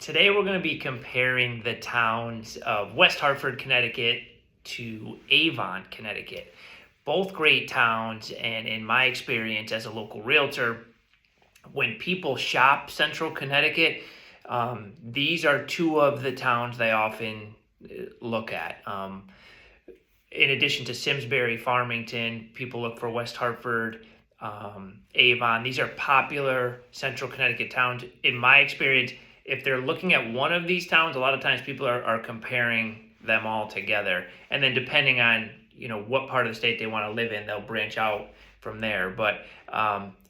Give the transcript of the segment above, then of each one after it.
Today we're going to be comparing the towns of West Hartford, Connecticut to Avon, Connecticut. Both great towns, and in my experience as a local realtor, when people shop Central Connecticut, these are two of the towns they often look at. In addition to Simsbury, Farmington, people look for West Hartford, Avon. These are popular Central Connecticut towns. In my experience, if they're looking at one of these towns, a lot of times people are comparing them all together. And then depending on, what part of the state they want to live in, they'll branch out from there. But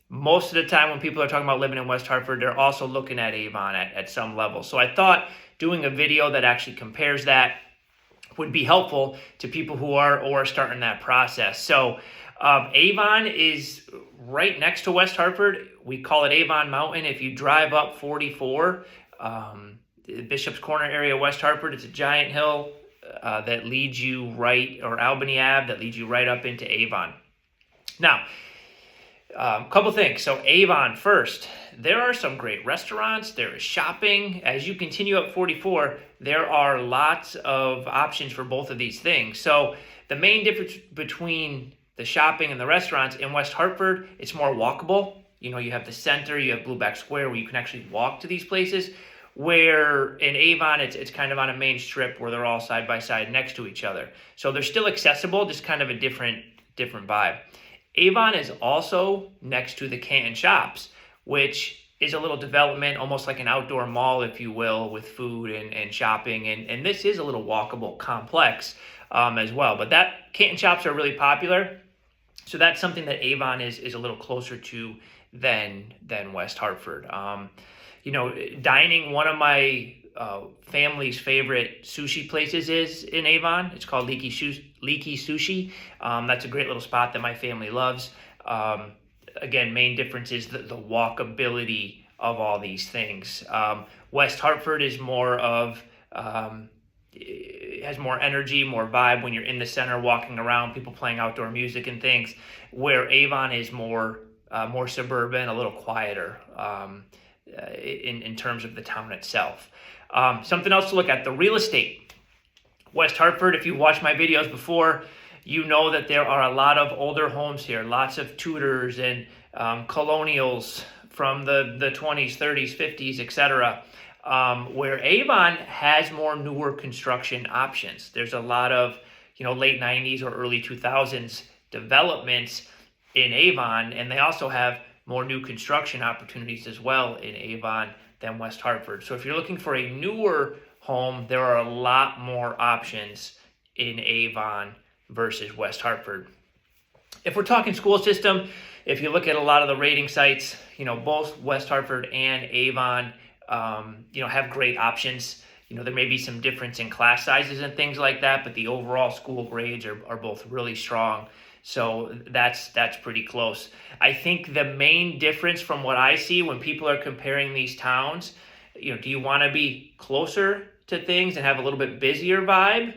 most of the time when people are talking about living in West Hartford, they're also looking at Avon at some level. So I thought doing a video that actually compares that would be helpful to people who are starting that process. So Avon is right next to West Hartford. We call it Avon Mountain. If you drive up 44, Bishop's Corner area, West Hartford, it's a giant hill that leads you right, or Albany Ave, that leads you right up into Avon. Now, a couple things. So Avon first, there are some great restaurants, there is shopping. As you continue up 44, there are lots of options for both of these things. So the main difference between the shopping and the restaurants in West Hartford, it's more walkable. You have the center, you have Blueback Square where you can actually walk to these places, where in Avon, it's kind of on a main strip where they're all side by side next to each other. So they're still accessible, just kind of a different vibe. Avon is also next to the Canton Shops, which is a little development, almost like an outdoor mall, if you will, with food and shopping. And this is a little walkable complex as well. But that Canton Shops are really popular. So that's something that Avon is a little closer to than West Hartford. Dining, one of my family's favorite sushi places is in Avon. It's called Leaky Sushi. That's a great little spot that my family loves. Again, main difference is the walkability of all these things. West Hartford is more of, it has more energy, more vibe when you're in the center walking around, people playing outdoor music and things, where Avon is more suburban, a little quieter in terms of the town itself. Something else to look at, the real estate. West Hartford, if you watched my videos before, you know that there are a lot of older homes here, lots of Tudors and colonials from the 20s, 30s, 50s, etc. Where Avon has more newer construction options. There's a lot of late 90s or early 2000s developments in Avon, and they also have more new construction opportunities as well in Avon than West Hartford. So if you're looking for a newer home, there are a lot more options in Avon versus West Hartford. If we're talking school system, if you look at a lot of the rating sites, both West Hartford and Avon, have great options. There may be some difference in class sizes and things like that, but the overall school grades are both really strong. So that's pretty close. I think the main difference from what I see when people are comparing these towns, do you want to be closer to things and have a little bit busier vibe?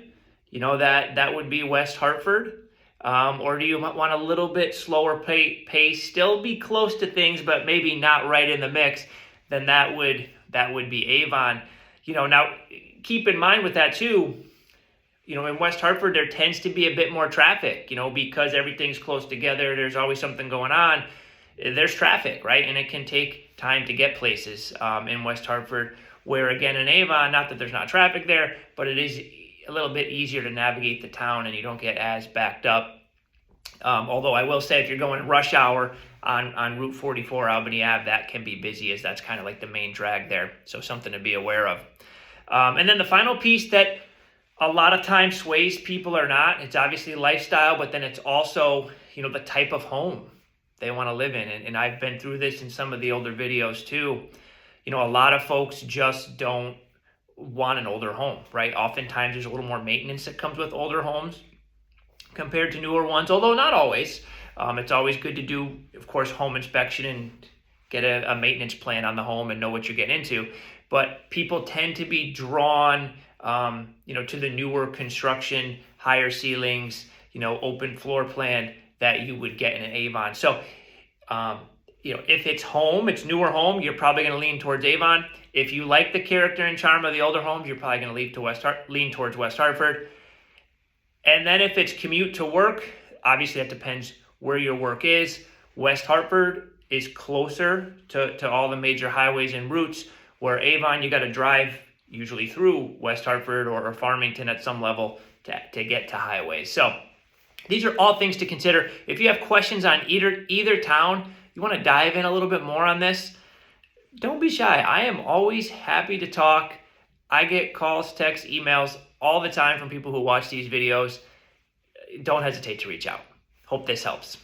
That would be West Hartford. Or do you want a little bit slower pace, still be close to things, but maybe not right in the mix? Then that would be Avon. Now keep in mind with that too, in West Hartford, there tends to be a bit more traffic, because everything's close together. There's always something going on. There's traffic, right? And it can take time to get places in West Hartford, where again in Avon, not that there's not traffic there, but it is a little bit easier to navigate the town and you don't get as backed up. Although I will say if you're going in rush hour on Route 44, Albany Ave, that can be busy, as that's kind of like the main drag there. So something to be aware of. And then the final piece that a lot of times sways people or not, it's obviously lifestyle, but then it's also, the type of home they want to live in. And I've been through this in some of the older videos too. A lot of folks just don't want an older home, right? Oftentimes there's a little more maintenance that comes with older homes compared to newer ones, although not always. It's always good to do, of course, home inspection and get a maintenance plan on the home and know what you're getting into. But people tend to be drawn to the newer construction, higher ceilings, open floor plan that you would get in an Avon. So, if it's newer home, you're probably going to lean towards Avon. If you like the character and charm of the older homes, you're probably going to lean towards West Hartford. And then if it's commute to work, obviously that depends where your work is. West Hartford is closer to all the major highways and routes, where Avon, you got to drive usually through West Hartford or Farmington at some level to get to highways. So these are all things to consider. If you have questions on either town, you want to dive in a little bit more on this, don't be shy. I am always happy to talk. I get calls, texts, emails all the time from people who watch these videos. Don't hesitate to reach out. Hope this helps.